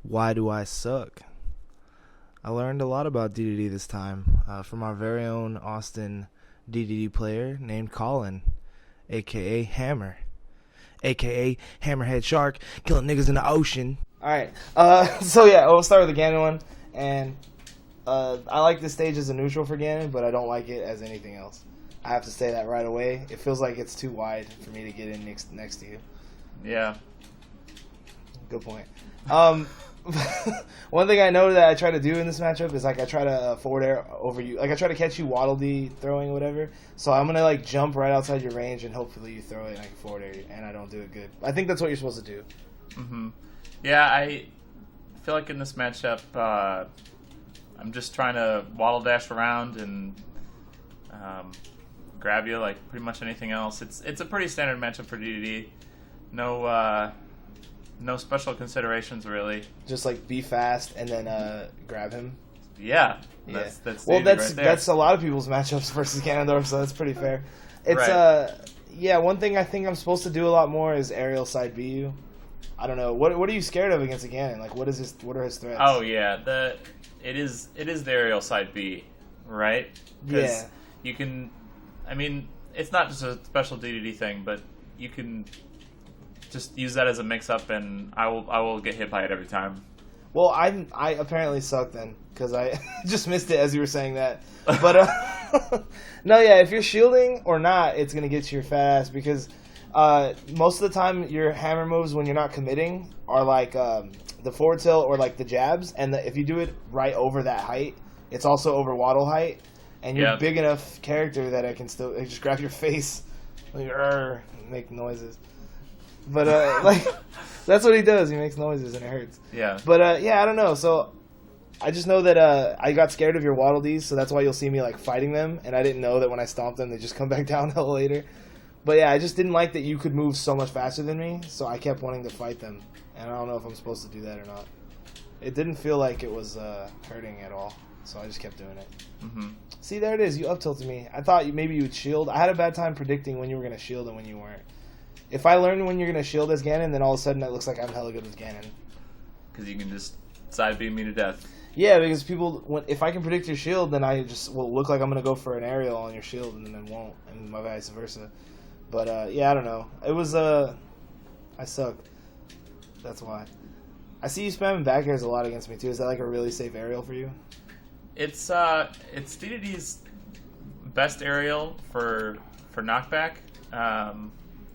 Why do I suck? I learned a lot about Dedede this time from our very own Austin Dedede player named Colin, aka HAMMR, aka Hammerhead Shark, killing niggas in the ocean. Alright, so yeah, we'll start with the Ganon one, and I like this stage as a neutral for Ganon, but I don't like it as anything else. I have to say that right away. It feels like it's too wide for me to get in next to you. Yeah. Good point. One thing I know that I try to do in this matchup is like I try to forward air over you. Like I try to catch you waddle dee throwing or whatever. So I'm gonna like jump right outside your range and hopefully you throw it and I can forward air you, and I don't do it good. I think that's what you're supposed to do. Mhm. Yeah, I feel like in this matchup, I'm just trying to waddle dash around and grab you like pretty much anything else. It's a pretty standard matchup for DDD. No special considerations really. Just like be fast and then grab him. Yeah. That's well, that's right there. that's a lot of people's matchups versus Ganondorf, so that's pretty fair. It's right. Yeah, one thing I think I'm supposed to do a lot more is aerial side B you. I don't know. What are you scared of against a Ganon? Like what are his threats? Oh yeah, it is the aerial side B, right? Yeah. You can, I mean, it's not just a special DDD thing, but you can just use that as a mix-up, and I will get hit by it every time. Well, I apparently suck then, because I just missed it as you were saying that. But, no, yeah, if you're shielding or not, it's going to get you your fat ass, because most of the time your hammer moves when you're not committing are like the forward tilt or like the jabs, and if you do it right over that height, it's also over waddle height, and you're a big enough character that I can still just grab your face, like, make noises. But, like, that's what he does. He makes noises and it hurts. Yeah. But, yeah, I don't know. So, I just know that I got scared of your Waddle Dees, so that's why you'll see me, like, fighting them. And I didn't know that when I stomped them, they just come back downhill later. But, yeah, I just didn't like that you could move so much faster than me, so I kept wanting to fight them. And I don't know if I'm supposed to do that or not. It didn't feel like it was hurting at all, so I just kept doing it. Mm-hmm. See, there it is. You up-tilted me. I thought maybe you would shield. I had a bad time predicting when you were going to shield and when you weren't. If I learn when you're going to shield as Ganon, then all of a sudden it looks like I'm hella good with Ganon. Because you can just side beam me to death. Yeah, because if I can predict your shield, then I just will look like I'm going to go for an aerial on your shield, and then I won't, and my vice versa. But, yeah, I don't know. It was, I suck. That's why. I see you spamming back airs a lot against me, too. Is that, like, a really safe aerial for you? It's DDD's best aerial for knockback.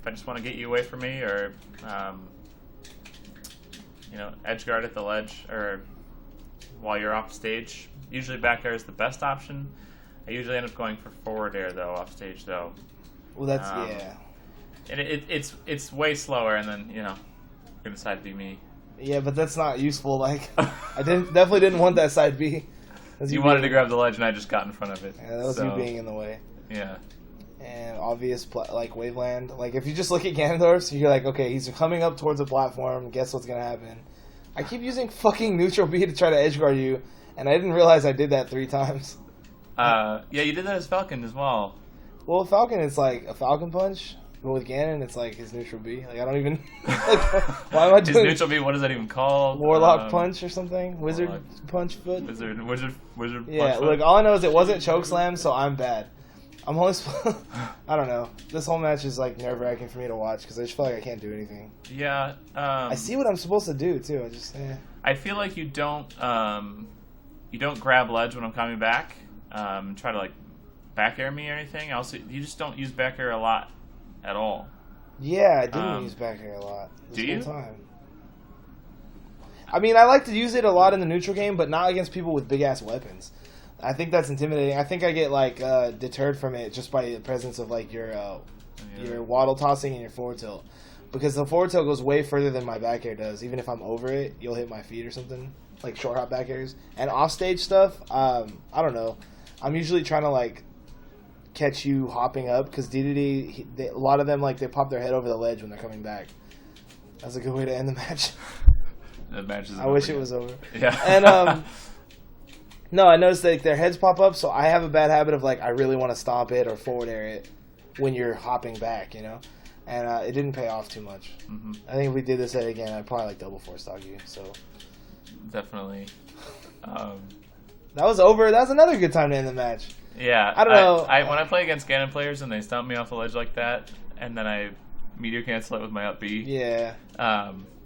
If I just want to get you away from me, or edge guard at the ledge, or while you're off stage. Usually back air is the best option. I usually end up going for forward air though, off stage though. Well, that's yeah. And it's way slower, and then you're gonna side B me. Yeah, but that's not useful. Like I definitely didn't want that side B. You wanted to grab the ledge, and I just got in front of it. Yeah, that was you being in the way. Yeah. And obvious, like, Waveland. Like, if you just look at Ganondorf, you're like, okay, he's coming up towards a platform. Guess what's going to happen? I keep using fucking neutral B to try to edgeguard you, and I didn't realize I did that 3 times. Yeah, you did that as Falcon as well. Well, with Falcon, it's like a Falcon punch. But with Ganon, it's like his neutral B. Like, I don't even... like, why am I doing... His neutral B, what is that even called? Warlock punch or something? Wizard punch foot? Wizard yeah, punch look, all I know is it wasn't chokeslam, so I'm bad. I'm only... I don't know. This whole match is, like, nerve-wracking for me to watch, because I just feel like I can't do anything. Yeah. I see what I'm supposed to do, too. I feel like you don't grab ledge when I'm coming back, try to, like, back air me or anything. Also, you just don't use back air a lot at all. Yeah, I didn't use back air a lot. Do you? Time. I mean, I like to use it a lot in the neutral game, but not against people with big-ass weapons. I think that's intimidating. I think I get like deterred from it just by the presence of like your waddle tossing and your forward tilt, because the forward tilt goes way further than my back air does. Even if I'm over it, you'll hit my feet or something, like short hop back airs and off stage stuff. I don't know. I'm usually trying to like catch you hopping up, because DDD, a lot of them like they pop their head over the ledge when they're coming back. That's a good way to end the match. The match is. I wish it was over. Yeah. And no, I noticed that their heads pop up, so I have a bad habit of, like, I really want to stomp it or forward air it when you're hopping back, And it didn't pay off too much. Mm-hmm. I think if we did this again, I'd probably, like, double force dog you, so definitely. That was over. That was another good time to end the match. Yeah, I don't know. When I play against Ganon players and they stomp me off the ledge like that, and then I meteor cancel it with my up B. Yeah.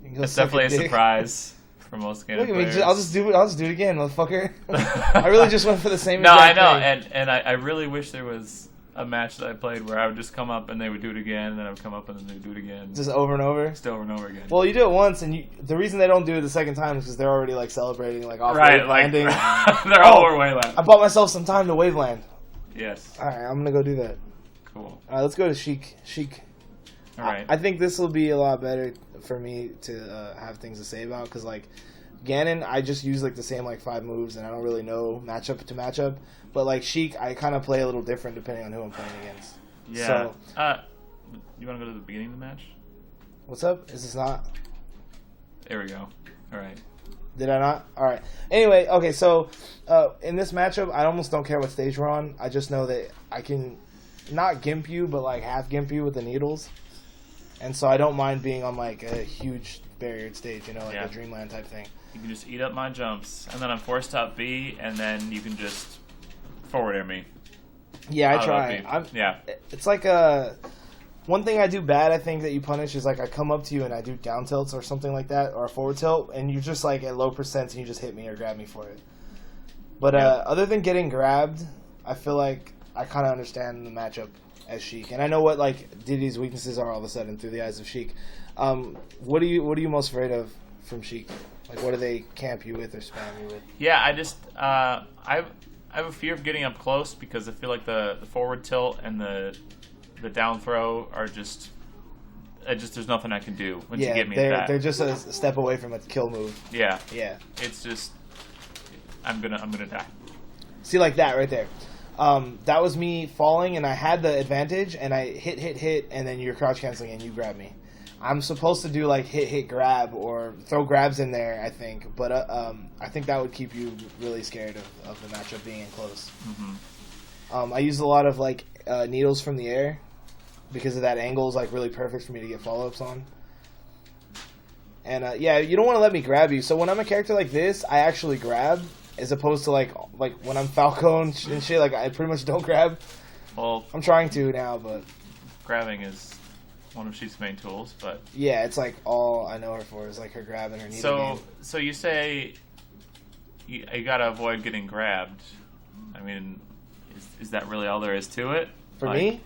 It's definitely a surprise for most Ganon players. I'll just do it again, motherfucker. I really just went for the same. No, I know, thing. and I really wish there was a match that I played where I would just come up and they would do it again, and then I would come up and then they would do it again. Just over and over? Just over and over again. Well, you do it once, and the reason they don't do it the second time is because they're already like celebrating, like off right, wave landing. They're all over Wayland. I bought myself some time to wave land. Yes. Alright, I'm gonna go do that. Cool. Alright, let's go to Sheik. Alright. I think this will be a lot better for me to have things to say about, because like Ganon, I just use like the same like 5 moves, and I don't really know matchup to matchup. But like Sheik, I kind of play a little different depending on who I'm playing against. Yeah. So, you want to go to the beginning of the match? What's up? Is this not? There we go. Alright. Did I not? Alright. Anyway, okay, so in this matchup, I almost don't care what stage we're on. I just know that I can not gimp you, but like half gimp you with the needles. And so I don't mind being on like a huge barriered stage, you know, like a Dreamland type thing. You can just eat up my jumps, and then I'm forced up B, and then you can just forward air me. Yeah, I try. It's like one thing I do bad, I think, that you punish is like I come up to you and I do down tilts or something like that, or a forward tilt, and you're just like at low percents and you just hit me or grab me for it. But other than getting grabbed, I feel like I kind of understand the matchup as Sheik, and I know what like Dedede's weaknesses are all of a sudden through the eyes of Sheik. What are you most afraid of from Sheik? Like, what do they camp you with or spam you with? Yeah, I just I have a fear of getting up close because I feel like the forward tilt and the down throw are just there's nothing I can do once you get me at that. They're just a step away from a kill move. Yeah. Yeah. It's just I'm gonna die. See, like that right there. That was me falling, and I had the advantage, and I hit, and then you're crouch canceling, and you grab me. I'm supposed to do like hit, grab, or throw grabs in there, I think. But I think that would keep you really scared of the matchup being in close. Mm-hmm. I use a lot of like needles from the air because of that angle is like really perfect for me to get follow-ups on. And you don't want to let me grab you. So when I'm a character like this, I actually grab, as opposed to like when I'm Falco and shit. Like I pretty much don't grab. Well, I'm trying to now, but grabbing is one of Sheik's main tools, but yeah, it's like all I know her for is like her grabbing her needle. So you say you gotta avoid getting grabbed. I mean, is that really all there is to it? For me?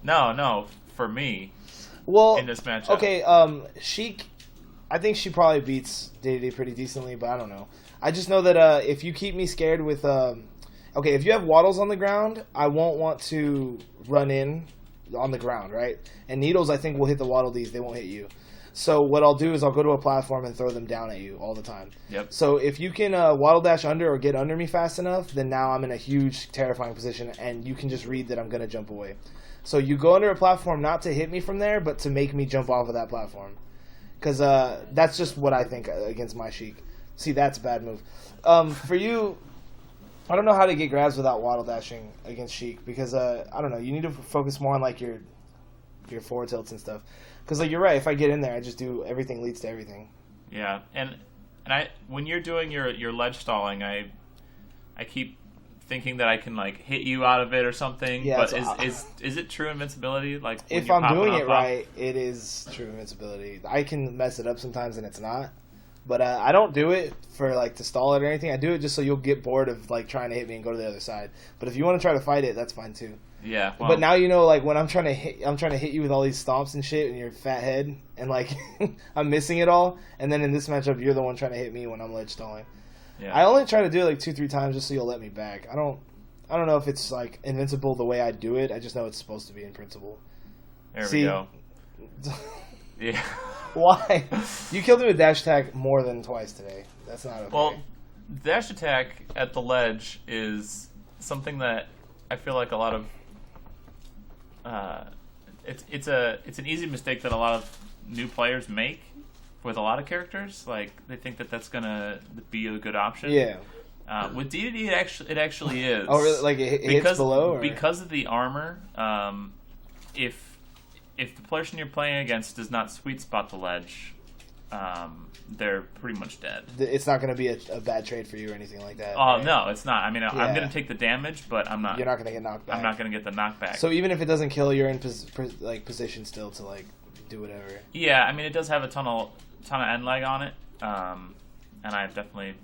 No, for me. Well, in this matchup. Okay, Sheik, I think she probably beats Dedede pretty decently, but I don't know. I just know that if you keep me scared with if you have waddles on the ground, I won't want to run in on the ground, right? And needles, I think, will hit the Waddle Dees. They won't hit you. So what I'll do is I'll go to a platform and throw them down at you all the time. Yep. So if you can waddle dash under or get under me fast enough, then now I'm in a huge, terrifying position, and you can just read that I'm going to jump away. So you go under a platform not to hit me from there, but to make me jump off of that platform. Because that's just what I think against my Sheik. See, that's a bad move. For you, I don't know how to get grabs without waddle dashing against Sheik, because I don't know. You need to focus more on like your forward tilts and stuff. Because like you're right, if I get in there, I just do everything leads to everything. Yeah, and I when you're doing your ledge stalling, I keep thinking that I can like hit you out of it or something. Yeah, but is it true invincibility? Like if I'm doing it right, it is true invincibility. I can mess it up sometimes and it's not. But I don't do it for like to stall it or anything. I do it just so you'll get bored of like trying to hit me and go to the other side. But if you want to try to fight it, that's fine too. Yeah. Well, but now you know, like when I'm trying to hit you with all these stomps and shit, and your fat head, and like I'm missing it all. And then in this matchup, you're the one trying to hit me when I'm ledge stalling. Yeah. I only try to do it like 2-3 times just so you'll let me back. I don't know if it's like invincible the way I do it. I just know it's supposed to be in principle. There we go. Yeah. Why? You killed me with dash attack more than twice today. That's not okay. Well, dash attack at the ledge is something that I feel like a lot of it's an easy mistake that a lot of new players make with a lot of characters. Like they think that that's gonna be a good option. Yeah. With Dedede, it actually is. Oh, really? Like it hits below? Or? Because of the armor, if the person you're playing against does not sweet spot the ledge, they're pretty much dead. It's not going to be a bad trade for you or anything like that. Oh, right? no, it's not. I mean, I'm going to take the damage, but I'm not. You're not going to get knocked back. I'm not going to get the knockback. So even if it doesn't kill, you're in position still to like do whatever. Yeah, I mean, it does have a ton of end lag on it, and I've definitely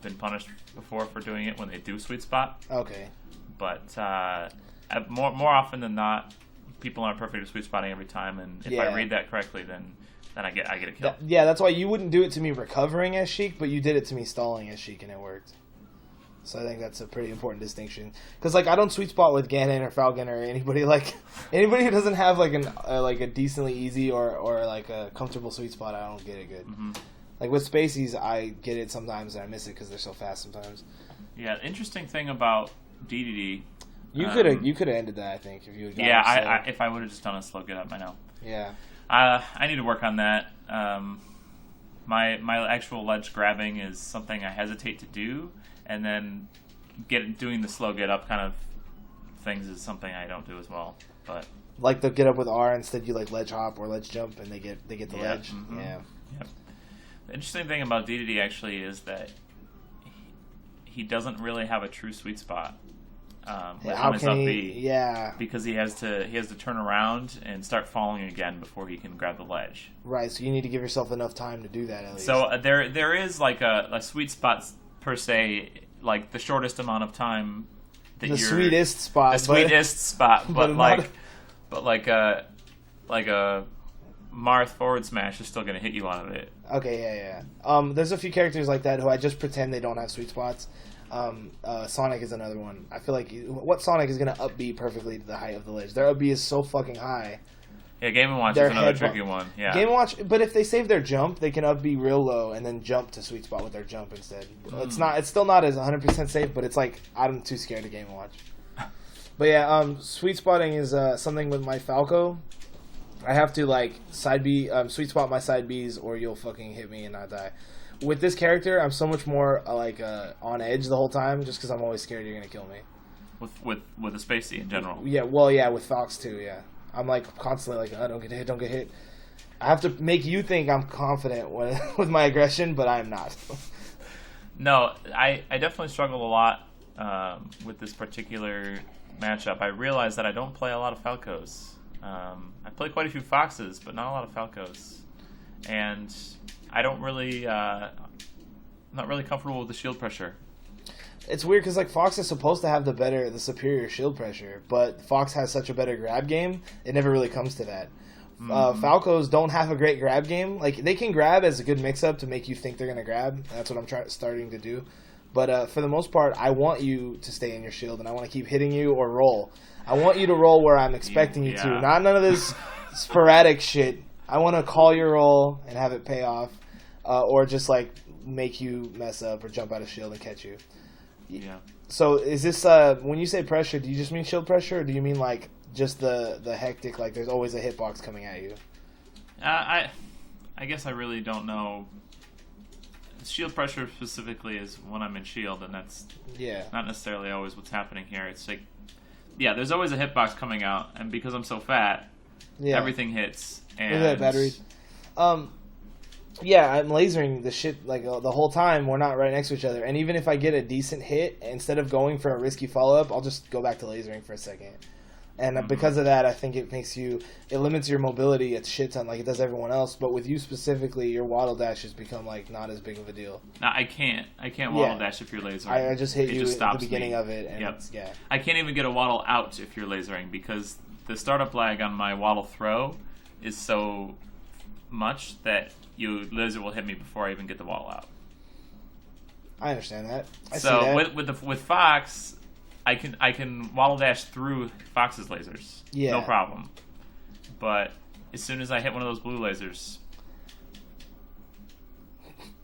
been punished before for doing it when they do sweet spot. Okay. But more often than not, people aren't perfect at sweet spotting every time, and if I read that correctly, then I get a kill. That's why you wouldn't do it to me recovering as Sheik, but you did it to me stalling as Sheik, and it worked. So I think that's a pretty important distinction. Because like I don't sweet spot with Ganon or Falcon or anybody who doesn't have like a decently easy or like a comfortable sweet spot. I don't get it good. Mm-hmm. Like with Spaceys, I get it sometimes and I miss it because they're so fast sometimes. Yeah, interesting thing about Dedede. You could have ended that, I think, if you. If I would have just done a slow get up, I know. Yeah. I need to work on that. My actual ledge grabbing is something I hesitate to do, and then doing the slow get up kind of things is something I don't do as well. But like the get up with R, instead you like ledge hop or ledge jump, and they get the ledge. Mm-hmm. Yeah. Yep. The interesting thing about Dedede actually is that he doesn't really have a true sweet spot. How can he? Yeah. Because he has to turn around and start falling again before he can grab the ledge. Right. So you need to give yourself enough time to do that at least. So there is like a sweet spot per se, like the shortest amount of time. That the sweetest spot. But like a Marth forward smash is still going to hit you out of it. Okay, yeah. There's a few characters like that who I just pretend they don't have sweet spots. Sonic is another one. I feel like what Sonic is going to up B perfectly to the height of the ledge. Their up B is so fucking high. Yeah, Game & Watch is another tricky one. Yeah. Game & Watch, but if they save their jump, they can up B real low and then jump to sweet spot with their jump instead. It's still not as 100% safe, but it's like I'm too scared to Game & Watch. But yeah, sweet spotting is something with my Falco. I have to like side B, sweet spot my side Bs, or you'll fucking hit me and not die. With this character, I'm so much more on edge the whole time, just because I'm always scared you're gonna kill me. With the Spacey in general. Yeah, well, yeah, with Fox too. Yeah, I'm like constantly like, oh, don't get hit. I have to make you think I'm confident with my aggression, but I'm not. No, I definitely struggled a lot with this particular matchup. I realized that I don't play a lot of Falcos. I play quite a few Foxes, but not a lot of Falcos. And I don't really, I'm not really comfortable with the shield pressure. It's weird because like Fox is supposed to have the superior shield pressure, but Fox has such a better grab game, it never really comes to that. Falcos don't have a great grab game. Like they can grab as a good mix-up to make you think they're gonna grab. That's what I'm starting to do. But for the most part, I want you to stay in your shield, and I want to keep hitting you or roll. I want you to roll where I'm expecting you to, not none of this sporadic shit. I want to call your roll and have it pay off, or just like make you mess up or jump out of shield and catch you. Yeah. So is this when you say pressure? Do you just mean shield pressure, or do you mean like just the hectic? Like there's always a hitbox coming at you. I guess I really don't know. Shield pressure specifically is when I'm in shield, and that's not necessarily always what's happening here. It's like, there's always a hitbox coming out, and because I'm so fat, everything hits. And look at that battery. I'm lasering the shit like the whole time. We're not right next to each other, and even if I get a decent hit, instead of going for a risky follow up, I'll just go back to lasering for a second. And because of that, I think it limits your mobility a shit ton, like it does everyone else. But with you specifically, your waddle dash has become like not as big of a deal. No, I can't waddle dash if you're lasering. I just hit you at the beginning of it, and I can't even get a waddle out if you're lasering because the startup lag on my waddle throw is so much that laser will hit me before I even get the waddle out. I understand that. I so see that. with Fox, I can waddle dash through Fox's lasers, no problem. But as soon as I hit one of those blue lasers,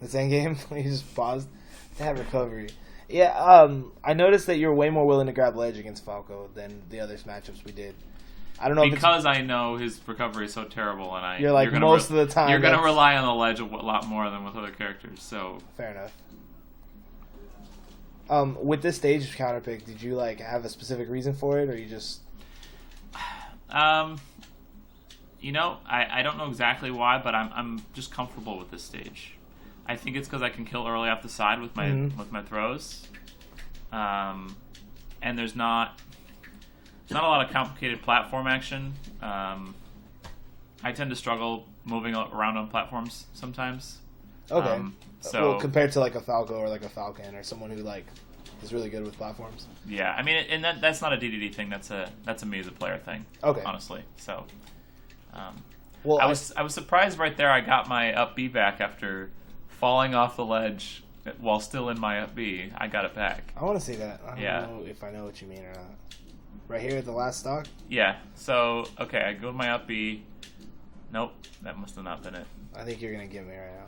this end game, you just paused. That recovery. Yeah, I noticed that you're way more willing to grab ledge against Falco than the other matchups we did. I don't know because I know his recovery is so terrible, and you're like most of the time you're going to rely on the ledge a lot more than with other characters. So fair enough. With this stage counterpick, did you like have a specific reason for it, or you just? I don't know exactly why, but I'm just comfortable with this stage. I think it's because I can kill early off the side with my throws, and there's not a lot of complicated platform action. I tend to struggle moving around on platforms sometimes. Okay. So compared to like a Falco or like a Falcon or someone who like is really good with platforms. Yeah, I mean, and that's not a DDD thing. That's a me as a player thing. Okay. Honestly, so. Well, I was surprised right there. I got my up B back after falling off the ledge while still in my up B. I got it back. I want to see that. I don't know if I know what you mean or not. Right here at the last stock? Yeah. So, okay, I go to my up B. Nope, that must have not been it. I think you're going to get me right now.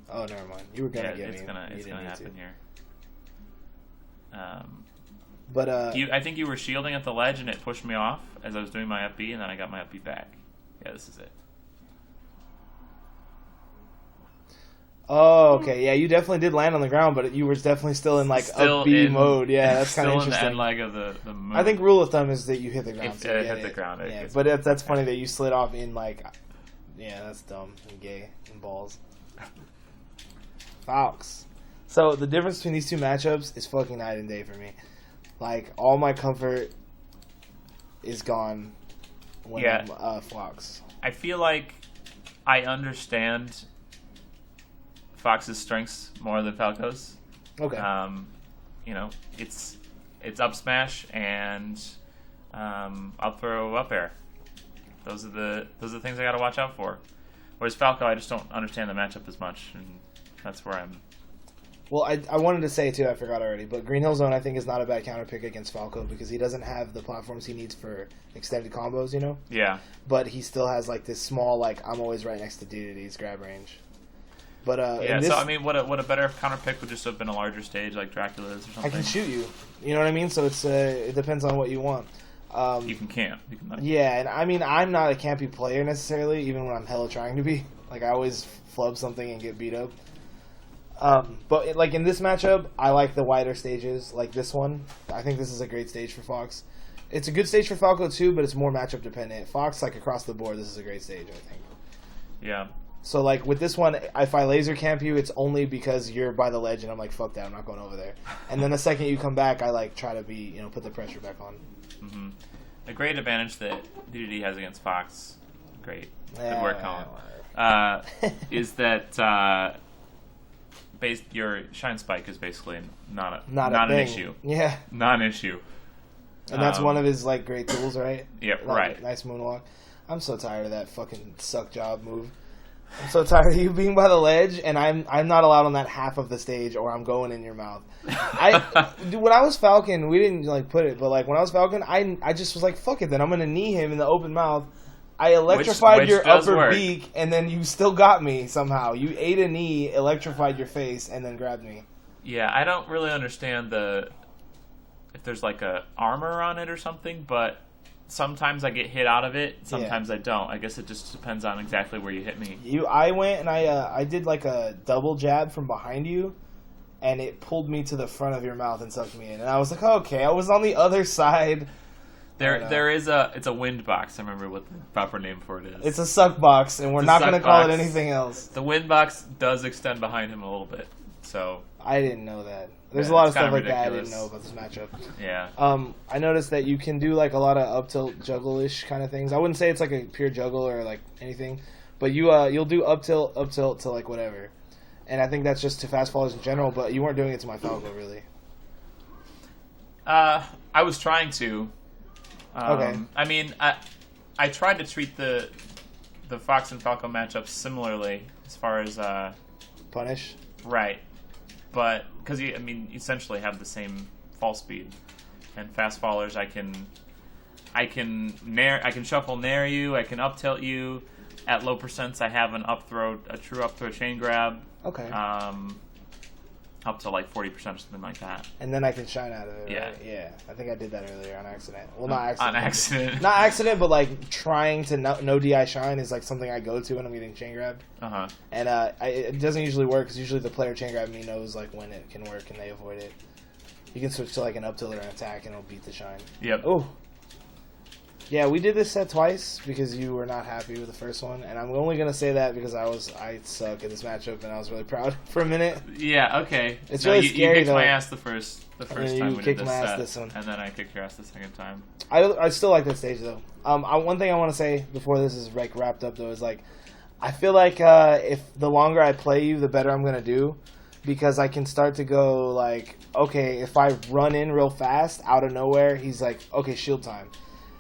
Oh, never mind. You were going to get me. It's gonna happen here. But I think you were shielding at the ledge and it pushed me off as I was doing my up B, and then I got my up B back. Yeah, this is it. Oh, okay. Yeah, you definitely did land on the ground, but you were definitely still in like up B mode. Yeah, that's kind of interesting. Still in the end leg of the move. I think rule of thumb is that you hit the ground. If it hit the ground. Yeah, but that's funny that you slid off in like. Yeah, that's dumb and gay and balls. Falx. So the difference between these two matchups is fucking night and day for me. Like all my comfort is gone when I'm Fox. I feel like I understand Fox's strengths more than Falco's. Okay. It's up smash and up throw up air. Those are the things I got to watch out for. Whereas Falco, I just don't understand the matchup as much, and that's where I'm. Well, I wanted to say too, I forgot already, but Green Hill Zone I think is not a bad counter pick against Falco because he doesn't have the platforms he needs for extended combos, you know? Yeah. But he still has like this small, like, I'm always right next to Dedede's grab range. But so I mean, what a better counter pick would just have been a larger stage like Dracula's or something. I can shoot you. You know what I mean? So it depends on what you want. You can camp. Yeah, and I mean, I'm not a campy player necessarily, even when I'm hella trying to be. Like, I always flub something and get beat up. But like in this matchup, I like the wider stages, like this one. I think this is a great stage for Fox. It's a good stage for Falco too, but it's more matchup dependent. Fox, like across the board, this is a great stage, I think. Yeah. So like with this one, if I laser camp you, it's only because you're by the ledge and I'm like, fuck that, I'm not going over there. And then the second you come back, I like try to be, put the pressure back on. Mm-hmm. The great advantage that DDD has against Fox, good work, Colin, is that your shine spike is basically not an issue. Yeah, non-issue. And that's one of his like great tools, right? Yep, like, right. Nice moonwalk. I'm so tired of that fucking suck job move. I'm so tired of you being by the ledge, and I'm not allowed on that half of the stage, or I'm going in your mouth. When I was Falcon, we didn't like put it, but like when I was Falcon, I just was like, fuck it, then I'm gonna knee him in the open mouth. I electrified your upper beak, and then you still got me somehow. You ate a knee, electrified your face, and then grabbed me. Yeah, I don't really understand if there's like a armor on it or something, but sometimes I get hit out of it, sometimes I don't. I guess it just depends on exactly where you hit me. I went and I did like a double jab from behind you, and it pulled me to the front of your mouth and sucked me in. And I was like, okay, I was on the other side. It's a wind box. I remember what the proper name for it is. It's a suck box, and we're not going to call it anything else. The wind box does extend behind him a little bit, so I didn't know that. There's a lot of stuff like that I didn't know about this matchup. Yeah. I noticed that you can do like a lot of up tilt juggle-ish kind of things. I wouldn't say it's like a pure juggle or like anything, but you'll do up tilt to like whatever, and I think that's just to fast fallers in general. But you weren't doing it to my Falco really. I was trying to. Okay. I mean, I tried to treat the Fox and Falco matchups similarly as far as punish. Right, but because you essentially have the same fall speed, and fast fallers I can shuffle nair you, I can up tilt you. At low percents, I have a true up throw chain grab. Okay. Up to like 40% or something like that. And then I can shine out of it. Yeah. Right? Yeah. I think I did that earlier on accident. Well, not accident. On accident. Not accident, but like trying to no DI shine is like something I go to when I'm getting chain grabbed. Uh-huh. And it doesn't usually work because usually the player chain grab me knows like when it can work and they avoid it. You can switch to like an up tilt or an attack and it'll beat the shine. Yep. Oh. Yeah, we did this set twice because you were not happy with the first one, and I'm only gonna say that because I suck at this matchup, and I was really proud for a minute. Yeah, okay. It's really scary, you kicked though. my ass the first time we did this set, this one. and then I kicked your ass the second time. I still like that stage though. One thing I want to say before this is like wrapped up though is like, I feel like if the longer I play you, the better I'm gonna do, because I can start to go like, okay, if I run in real fast out of nowhere, he's like, okay, shield time.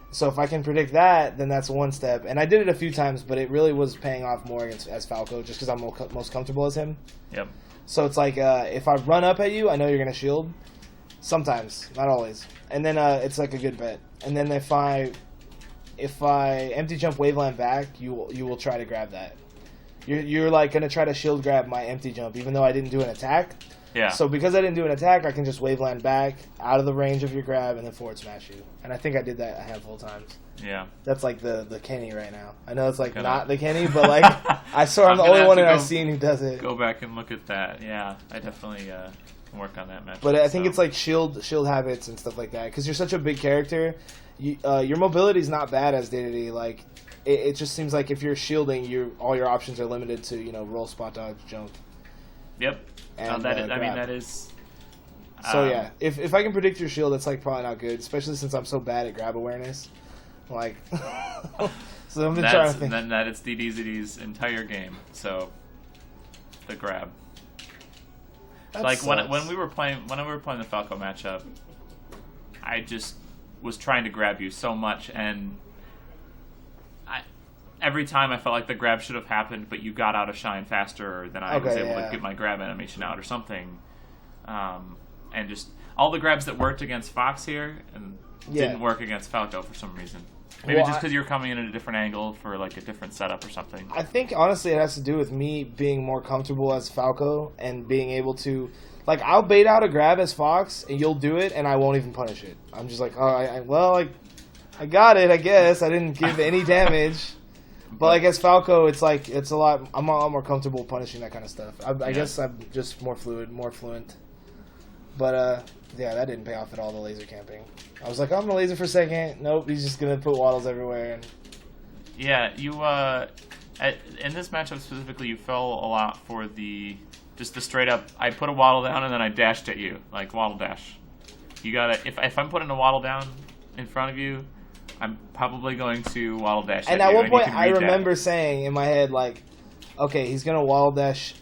So if I can predict that, then that's one step. And I did it a few times, but it really was paying off more as Falco, just because I'm most comfortable as him. Yep. So it's like, if I run up at you, I know you're going to shield. Sometimes, not always. And then it's like a good bet. And then if I empty jump Waveland back, you will try to grab that. You're like going to try to shield grab my empty jump, even though I didn't do an attack. Yeah. So because I didn't do an attack, I can just Waveland back, out of the range of your grab, and then forward smash you. And I think I did that a handful of times. Yeah. That's like the Kenny right now. I know it's like not the Kenny, but like I saw I'm the only one I've seen who does it. Go back and look at that. Yeah, I definitely can work on that match. But I think it's like shield habits and stuff like that, because you're such a big character. Your mobility is not bad as Dedede. Like it just seems like if you're shielding, all your options are limited to roll, spot dodge, jump. Yep. And, that is. So yeah, if I can predict your shield, that's like probably not good, especially since I'm so bad at grab awareness. Like, so I'm trying to think. That it's Dedede's entire game. So, the grab. That like sucks. when we were playing the Falco matchup, I just was trying to grab you so much, and every time I felt like the grab should have happened, but you got out of shine faster than I was able to get my grab animation out or something. And just all the grabs that worked against Fox here and didn't work against Falco for some reason. Maybe just because you were coming in at a different angle for like a different setup or something. I think honestly it has to do with me being more comfortable as Falco and being able to, like, I'll bait out a grab as Fox and you'll do it and I won't even punish it. I'm just like, oh, I got it, I guess. I didn't give any damage. But like as Falco, it's like I'm a lot more comfortable punishing that kind of stuff. I guess I'm just more fluent. But yeah, that didn't pay off at all, the laser camping. I was like, I'm gonna laser for a second. Nope, he's just gonna put waddles everywhere. And yeah, you in this matchup specifically, you fell a lot for the straight up. I put a waddle down and then I dashed at you, like waddle dash. You gotta if I'm putting a waddle down in front of you, I'm probably going to waddle dash. And at one point, I remember saying in my head, like, okay, he's gonna waddle dash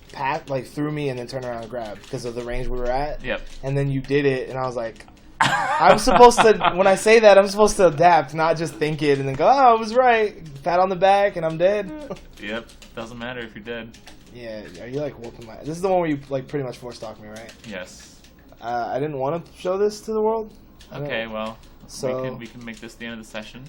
through me and then turn around and grab because of the range we were at. Yep. And then you did it, and I was like, I'm supposed to. When I say that, I'm supposed to adapt, not just think it and then go, oh, I was right. Pat on the back, and I'm dead. Yep. Doesn't matter if you're dead. Yeah. Are you like whooping my? This is the one where you like pretty much force stalk me, right? Yes. I didn't want to show this to the world. Okay. Well. So we can make this the end of the session.